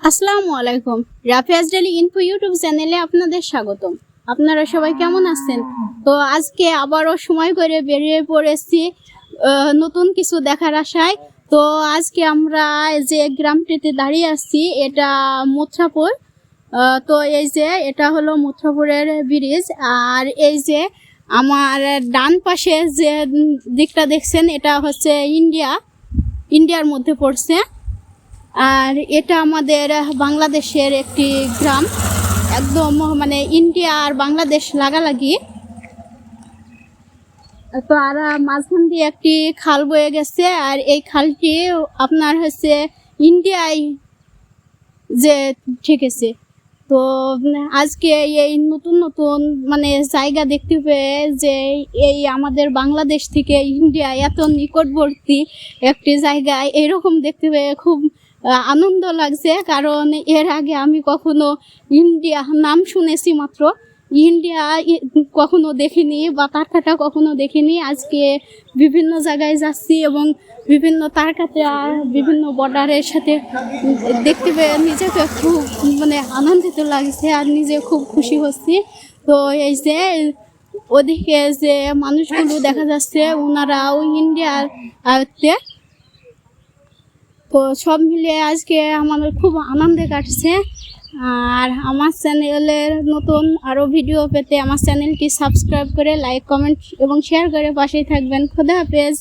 আসসালামু আলাইকুম। রাফিয়াজ daily info YouTube চ্যানেলে আপনাদের স্বাগতম। আপনারা সবাই কেমন আছেন? তো আজকে আবারও সময় করে বেরিয়ে পড়েছি নতুন কিছু দেখার আশায়। তো আজকে আমরা যে গ্রামটিতে দাঁড়িয়ে আছি এটা মথুরাপুর। তো এই যে এটা হলো মথুরাপুরের ব্রিজ, আর এই যে আমার ডান পাশে যে দিকটা দেখছেন এটা হচ্ছে ইন্ডিয়ার মধ্যে পড়ছে। আর এটা আমাদের বাংলাদেশের একটি গ্রাম, একদম মানে ইন্ডিয়া আর বাংলাদেশ লাগালাগি। তো আর মাঝখান দিয়ে একটি খাল বয়ে গেছে, আর এই খালটি আপনার হচ্ছে ইন্ডিয়ায় যে ঠেকেছে। তো আজকে এই নতুন নতুন মানে জায়গা দেখতে পেয়ে যে এই আমাদের বাংলাদেশ থেকে ইন্ডিয়া এত নিকটবর্তী একটি জায়গায় এরকম দেখতে পেয়ে খুব আনন্দ লাগছে। কারণ এর আগে আমি কখনো ইন্ডিয়া নাম শুনেছি মাত্র, ইন্ডিয়া কখনো দেখিনি বা তারকাটা কখনো দেখিনি। আজকে বিভিন্ন জায়গায় যাচ্ছি এবং বিভিন্ন তারকাতে বিভিন্ন বর্ডারের সাথে দেখতে পেয়ে নিজেকে খুব মানে আনন্দিত লাগছে আর নিজে খুব খুশি হচ্ছি। তো এই যে ওদিকে যে মানুষগুলো দেখা যাচ্ছে ওনারাও ইন্ডিয়ার আয়ত্তে। তো সব মিলিয়ে আজকে আমাদের খুব আনন্দে কাটছে। আর আমার চ্যানেলের নতুন আরও ভিডিও পেতে আমার চ্যানেলটি সাবস্ক্রাইব করে লাইক কমেন্ট এবং শেয়ার করে পাশেই থাকবেন। খোদা হাফেজ।